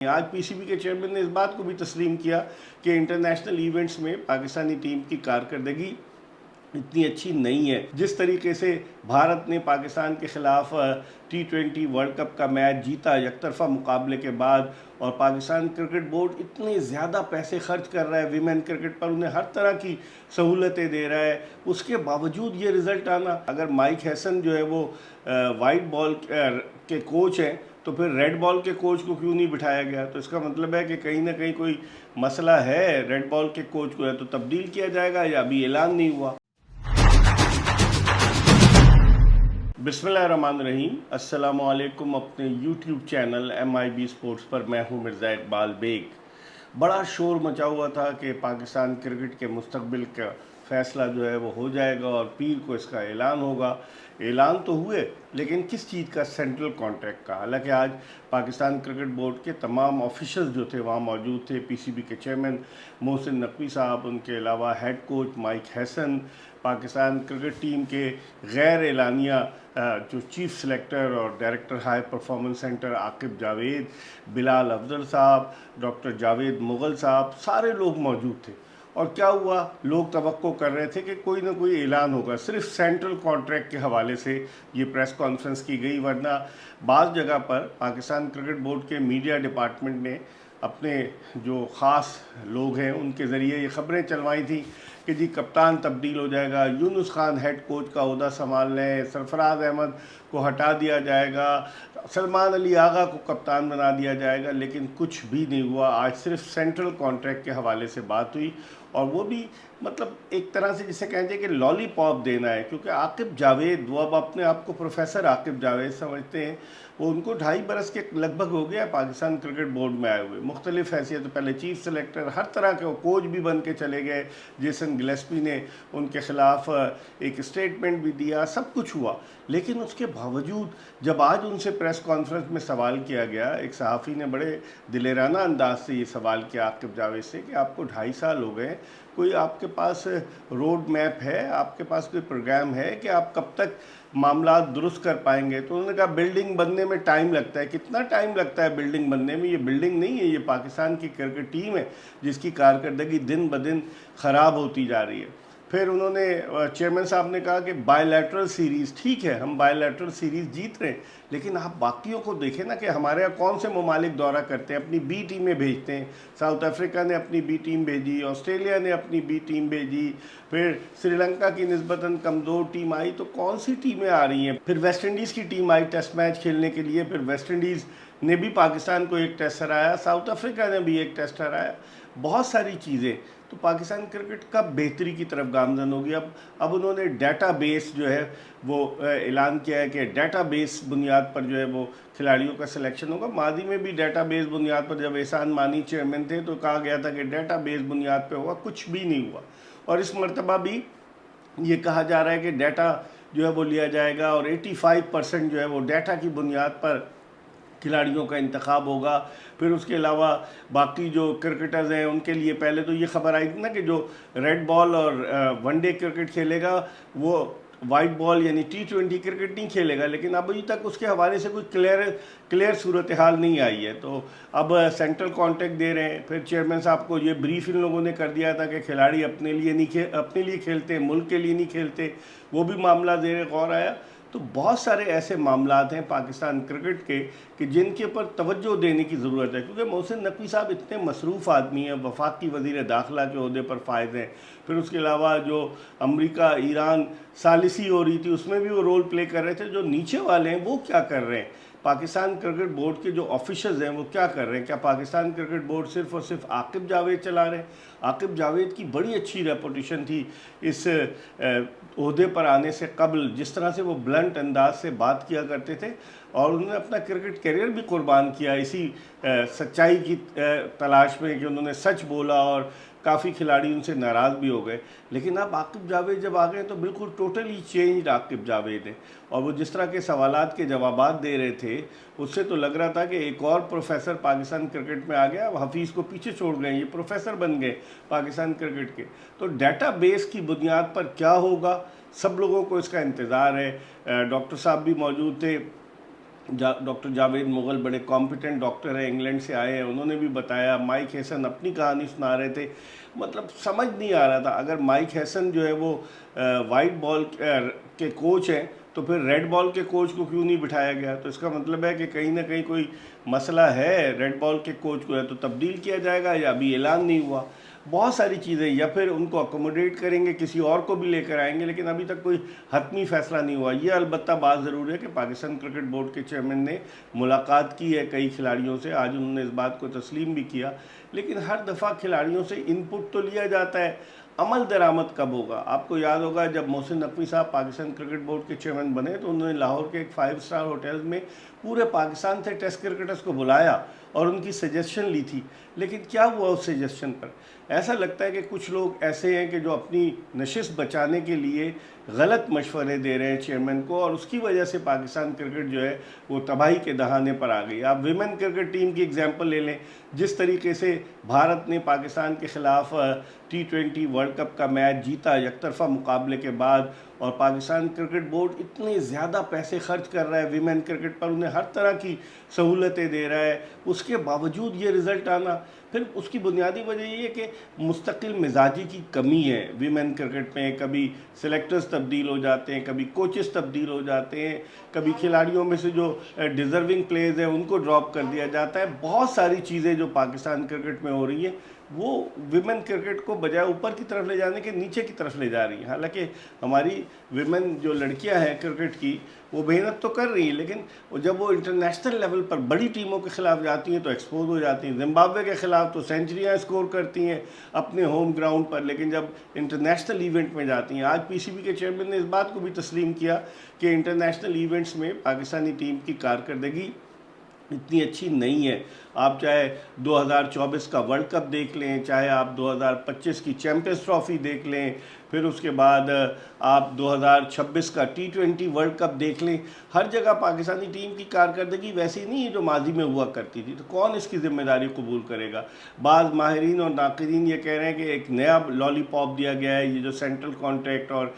आज पीसीबी के चेयरमैन ने इस बात को भी तस्लीम किया कि इंटरनेशनल इवेंट्स में पाकिस्तानी टीम की कारकर्दगी इतनी अच्छी नहीं है। जिस तरीके से भारत ने पाकिस्तान के ख़िलाफ़ T20 वर्ल्ड कप का मैच जीता एकतरफ़ा मुकाबले के बाद, और पाकिस्तान क्रिकेट बोर्ड इतने ज़्यादा पैसे खर्च कर रहा है विमेन क्रिकेट पर, उन्हें हर तरह की सहूलतें दे रहा है, उसके बावजूद ये रिज़ल्ट आना। अगर माइक हैसन जो है वो वाइट बॉल के कोच हैं तो फिर रेड बॉल के कोच को क्यों नहीं बिठाया गया? तो इसका मतलब है कि कहीं ना कहीं कोई मसला है। रेड बॉल के कोच को या तो तब्दील किया जाएगा या अभी ऐलान नहीं हुआ। बिस्मिल्लाहिर्रहमानिर्रहीम, अस्सलामु अलैकुम। अपने YouTube चैनल MIB स्पोर्ट्स पर मैं हूँ मिर्ज़ा इकबाल बेग। बड़ा शोर मचा हुआ था कि पाकिस्तान क्रिकेट के मुस्तकबिल का फ़ैसला जो है वो हो जाएगा और पीर को इसका ऐलान होगा। ऐलान तो हुए, लेकिन किस चीज़ का? सेंट्रल कॉन्ट्रैक्ट का। हालांकि आज पाकिस्तान क्रिकेट बोर्ड के तमाम ऑफिशियल्स जो थे वहाँ मौजूद थे। पीसीबी के चेयरमैन मोहसिन नकवी साहब, उनके अलावा head coach mic Hesson, Pakistan cricket team के गैर एलानिया जो चीफ सेलेक्टर और director high performance centre Aqib Javed, Bilal Afzal साहब, डॉक्टर जावेद मुग़ल साहब, सारे लोग मौजूद थे। और क्या हुआ, लोग तवक्को कर रहे थे कि कोई ना कोई ऐलान होगा। सिर्फ सेंट्रल कॉन्ट्रैक्ट के हवाले से ये प्रेस कॉन्फ्रेंस की गई, वरना बाज़ जगह पर पाकिस्तान क्रिकेट बोर्ड के मीडिया डिपार्टमेंट ने अपने जो ख़ास लोग हैं उनके ज़रिए ये ख़बरें चलवाई थी कि जी कप्तान तब्दील हो जाएगा, यूनुस खान हेड कोच का ओहदा संभाल लें, सरफराज अहमद को हटा दिया जाएगा, सलमान अली आगा को कप्तान बना दिया जाएगा। लेकिन कुछ भी नहीं हुआ। आज सिर्फ सेंट्रल कॉन्ट्रैक्ट के हवाले से बात हुई, और वो भी मतलब एक तरह से जिसे कहते हैं कि लॉलीपॉप देना है। क्योंकि आकिब जावेद, वो अब अपने आप को प्रोफेसर आकिब जावेद समझते हैं, वो उनको 2.5 बरस के लगभग हो गया पाकिस्तान क्रिकेट बोर्ड में आए हुए। मुख्तलिफ हैसियत, पहले चीफ सेलेक्टर, हर तरह के कोच भी बन के चले गए। जेसन गिलेस्पी ने उनके ख़िलाफ़ एक स्टेटमेंट भी दिया, सब कुछ हुआ। लेकिन उसके बावजूद जब आज उनसे प्रेस कॉन्फ्रेंस में सवाल किया गया, एक सहाफ़ी ने बड़े दिलेराना अंदाज से ये सवाल किया आकिब जावेद से कि आपको 2.5 साल हो गए, कोई आपके पास रोड मैप है, आपके पास कोई प्रोग्राम है कि आप कब तक मामला दुरुस्त कर पाएंगे? तो उन्होंने कहा बिल्डिंग बनने में टाइम लगता है। कितना टाइम लगता है बिल्डिंग बनने में? ये बिल्डिंग नहीं है, ये पाकिस्तान की क्रिकेट टीम है जिसकी कारकर्दगी दिन ब दिन ख़राब होती जा रही है। फिर उन्होंने चेयरमैन साहब ने कहा कि बायलैटरल सीरीज़, ठीक है हम बायलैटरल सीरीज़ जीत रहे हैं, लेकिन आप बाकियों को देखें ना कि हमारे यहाँ कौन से ममालिक दौरा करते हैं, अपनी बी टीमें भेजते हैं। साउथ अफ्रीका ने अपनी बी टीम भेजी, ऑस्ट्रेलिया ने अपनी बी टीम भेजी, फिर श्रीलंका की निस्बतन कमज़ोर टीम आई, तो कौन सी टीमें आ रही हैं? फिर वेस्ट इंडीज़ की टीम आई टेस्ट मैच खेलने के लिए, फिर वेस्ट इंडीज़ ने भी पाकिस्तान को एक टेस्ट हराया, साउथ अफ्रीका ने भी एक टेस्ट हराया, बहुत सारी चीज़ें। तो पाकिस्तान क्रिकेट कब बेहतरी की तरफ गामजन होगी? अब उन्होंने डाटा बेस जो है वो ऐलान किया है कि डाटा बेस बुनियाद पर जो है वो खिलाड़ियों का सिलेक्शन होगा। मादी में भी डाटा बेस बुनियाद पर, जब एहसान मानी चेयरमैन थे तो कहा गया था कि डाटा बेस बुनियाद पर होगा, कुछ भी नहीं हुआ। और इस मरतबा भी ये कहा जा रहा है कि डाटा जो है वो लिया जाएगा और 85% जो है वो डाटा की बुनियाद पर खिलाड़ियों का इंतखाब होगा। फिर उसके अलावा बाकी जो क्रिकेटर्स हैं उनके लिए पहले तो ये खबर आई थी ना कि जो रेड बॉल और वनडे क्रिकेट खेलेगा वो वाइट बॉल यानी T20 क्रिकेट नहीं खेलेगा, लेकिन अभी तक उसके हवाले से कोई क्लियर सूरत हाल नहीं आई है। तो अब सेंट्रल कॉन्ट्रैक्ट दे रहे हैं। फिर चेयरमैन साहब को ये ब्रीफ इन लोगों ने कर दिया था कि खिलाड़ी अपने लिए खेलते, मुल्क के लिए नहीं खेलते, वो भी मामला ज़ेर गौर आया। तो बहुत सारे ऐसे मामलात हैं पाकिस्तान क्रिकेट के कि जिनके ऊपर तवज्जो देने की ज़रूरत है। क्योंकि मोहसिन नकवी साहब इतने मसरूफ़ आदमी हैं, वफाकी वज़ीर दाखिला के ओहदे पर फ़ायद हैं। फिर उसके अलावा जो अमेरिका ईरान सालिसी हो रही थी उसमें भी वो रोल प्ले कर रहे थे। जो नीचे वाले हैं वो क्या कर रहे हैं? पाकिस्तान क्रिकेट बोर्ड के जो ऑफिशल्स हैं वो क्या कर रहे हैं? क्या पाकिस्तान क्रिकेट बोर्ड सिर्फ़ और सिर्फ आकिब जावेद चला रहे हैं? आकिब जावेद की बड़ी अच्छी रेपुटेशन थी इस ओहदे पर आने से कबल, जिस तरह से वो ब्लंट अंदाज से बात किया करते थे, और उन्होंने अपना क्रिकेट करियर भी कुर्बान किया इसी सच्चाई की तलाश में कि उन्होंने सच बोला, और काफ़ी खिलाड़ी उनसे नाराज़ भी हो गए। लेकिन अब आकिब जावेद जब आ गए तो बिल्कुल टोटली चेंज आकिब जावेद है। और वो जिस तरह के सवालात के जवाबात दे रहे थे उससे तो लग रहा था कि एक और प्रोफेसर पाकिस्तान क्रिकेट में आ गया। अब हफीज़ को पीछे छोड़ गए, ये प्रोफेसर बन गए पाकिस्तान क्रिकेट के। तो डाटा बेस की बुनियाद पर क्या होगा, सब लोगों को इसका इंतज़ार है। डॉक्टर साहब भी मौजूद थे, डॉक्टर जावेद मुगल बड़े कॉम्पिटेंट डॉक्टर हैं, इंग्लैंड से आए हैं, उन्होंने भी बताया। माइक हैसन अपनी कहानी सुना रहे थे। मतलब समझ नहीं आ रहा था, अगर माइक हैसन जो है वो वाइट बॉल के कोच हैं तो फिर रेड बॉल के कोच को क्यों नहीं बिठाया गया? तो इसका मतलब है कि कहीं ना कहीं कोई मसला है, रेड बॉल के कोच को है तो तब्दील किया जाएगा, या अभी ऐलान नहीं हुआ। बहुत सारी चीज़ें, या फिर उनको अकोमोडेट करेंगे, किसी और को भी लेकर आएंगे, लेकिन अभी तक कोई हतमी फैसला नहीं हुआ। ये अलबत्ता बात ज़रूर है कि पाकिस्तान क्रिकेट बोर्ड के चेयरमैन ने मुलाकात की है कई खिलाड़ियों से, आज उन्होंने इस बात को तस्लीम भी किया, लेकिन हर दफ़ा खिलाड़ियों से इनपुट तो लिया जाता है, अमल दरामद कब होगा? आपको याद होगा जब मोहसिन नकवी साहब पाकिस्तान क्रिकेट बोर्ड के चेयरमैन बने तो उन्होंने लाहौर के एक 5 स्टार होटल में पूरे पाकिस्तान से टेस्ट क्रिकेटर्स को बुलाया और उनकी सजेशन ली थी, लेकिन क्या हुआ उस सजेशन पर? ऐसा लगता है कि कुछ लोग ऐसे हैं कि जो अपनी नशिस्त बचाने के लिए गलत मशवरे दे रहे हैं चेयरमैन को, और उसकी वजह से पाकिस्तान क्रिकेट जो है वो तबाही के दहाने पर आ गई। आप विमेन क्रिकेट टीम की एग्जांपल ले लें, जिस तरीके से भारत ने पाकिस्तान के ख़िलाफ़ T20 वर्ल्ड कप का मैच जीता एकतरफा मुकाबले के बाद, और पाकिस्तान क्रिकेट बोर्ड इतने ज़्यादा पैसे खर्च कर रहा है विमेन क्रिकेट पर, उन्हें हर तरह की सहूलतें दे रहा है, उसके बावजूद ये रिज़ल्ट आना, फिर उसकी बुनियादी वजह ये है कि मुस्तकिल मिजाजी की कमी है विमेन क्रिकेट में। कभी सेलेक्टर्स तब्दील हो जाते हैं, कभी कोचेस तब्दील हो जाते हैं, कभी खिलाड़ियों में से जो डिज़र्विंग प्लेयर्स हैं उनको ड्रॉप कर दिया जाता है। बहुत सारी चीज़ें जो पाकिस्तान क्रिकेट में हो रही हैं वो विमेन क्रिकेट को बजाय ऊपर की तरफ ले जाने के नीचे की तरफ ले जा रही हैं। हालांकि हमारी विमेन जो लड़कियां हैं क्रिकेट की वो मेहनत तो कर रही हैं, लेकिन जब वो इंटरनेशनल लेवल पर बड़ी टीमों के खिलाफ जाती हैं तो एक्सपोज हो जाती हैं। जिम्बाब्वे के खिलाफ तो सेंचुरियाँ स्कोर करती हैं अपने होम ग्राउंड पर, लेकिन जब इंटरनेशनल इवेंट में जाती हैं, आज PCB के चेयरमैन ने इस बात को भी तस्लीम किया कि इंटरनेशनल इवेंट्स में पाकिस्तानी टीम की कारकर्दगी इतनी अच्छी नहीं है। आप चाहे 2024 का वर्ल्ड कप देख लें, चाहे आप 2025 की चैंपियंस ट्रॉफ़ी देख लें, फिर उसके बाद आप 2026 का T20 वर्ल्ड कप देख लें, हर जगह पाकिस्तानी टीम की कारकर्दगी वैसी नहीं है जो माजी में हुआ करती थी। तो कौन इसकी ज़िम्मेदारी कबूल करेगा? बाज़ माहिरीन और नाक़दीन ये कह रहे हैं कि एक नया लॉलीपॉप दिया गया है, ये जो सेंट्रल कॉन्ट्रैक्ट और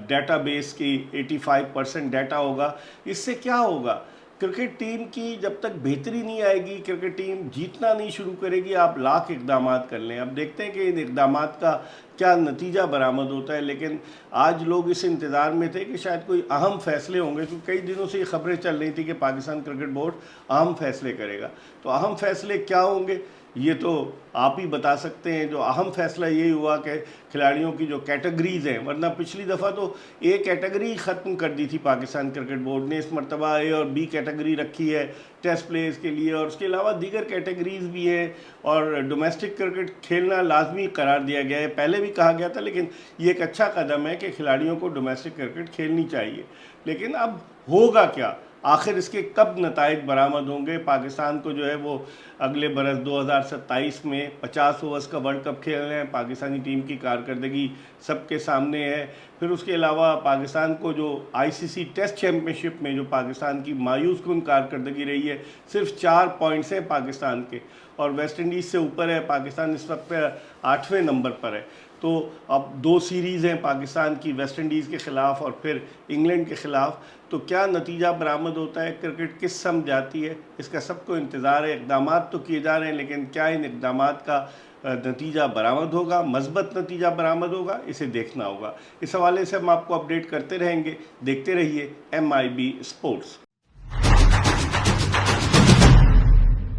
डेटाबेस की 85% डाटा होगा, इससे क्या होगा? क्रिकेट टीम की जब तक बेहतरी नहीं आएगी, क्रिकेट टीम जीतना नहीं शुरू करेगी, आप लाख इकदाम कर लें। अब देखते हैं कि इन इकदाम का क्या नतीजा बरामद होता है, लेकिन आज लोग इस इंतज़ार में थे कि शायद कोई अहम फैसले होंगे, क्योंकि कई दिनों से ये खबरें चल रही थी कि पाकिस्तान क्रिकेट बोर्ड अहम फैसले करेगा। तो अहम फैसले क्या होंगे ये तो आप ही बता सकते हैं। जो अहम फैसला यही हुआ कि खिलाड़ियों की जो कैटेगरीज़ हैं, वरना पिछली दफ़ा तो ए कैटेगरी ख़त्म कर दी थी पाकिस्तान क्रिकेट बोर्ड ने, इस मरतबा A और B कैटेगरी रखी है टेस्ट प्लेयर्स के लिए, और उसके अलावा दीगर कैटेगरीज़ भी हैं, और डोमेस्टिक क्रिकेट खेलना लाजमी करार दिया गया है। पहले भी कहा गया था, लेकिन ये एक अच्छा कदम है कि खिलाड़ियों को डोमेस्टिक क्रिकेट खेलनी चाहिए। लेकिन अब होगा क्या? आखिर इसके कब नताइज बरामद होंगे? पाकिस्तान को जो है वो अगले बरस 2027 में 50 ओवर्स का वर्ल्ड कप खेलना है। पाकिस्तानी टीम की कारकर्दगी सबके सामने है। फिर उसके अलावा पाकिस्तान को जो ICC टेस्ट चैम्पियनशिप में जो पाकिस्तान की मायूस कुन कारकर्दगी रही है, सिर्फ 4 पॉइंट्स हैं पाकिस्तान के, और वेस्ट इंडीज़ से ऊपर है। पाकिस्तान इस वक्त 8वें नंबर पर है। तो अब 2 सीरीज़ हैं पाकिस्तान की, वेस्ट इंडीज़ के ख़िलाफ़ और फिर इंग्लैंड के ख़िलाफ़। तो क्या नतीजा बरामद होता है, क्रिकेट किस सम जाती है, इसका सबको इंतज़ार है। इक़दाम तो किए जा रहे हैं, लेकिन क्या इन इक़दाम का नतीजा बरामद होगा, मज़बूत नतीजा बरामद होगा, इसे देखना होगा। इस हवाले से हम आपको अपडेट करते रहेंगे। देखते रहिए MIB स्पोर्ट्स।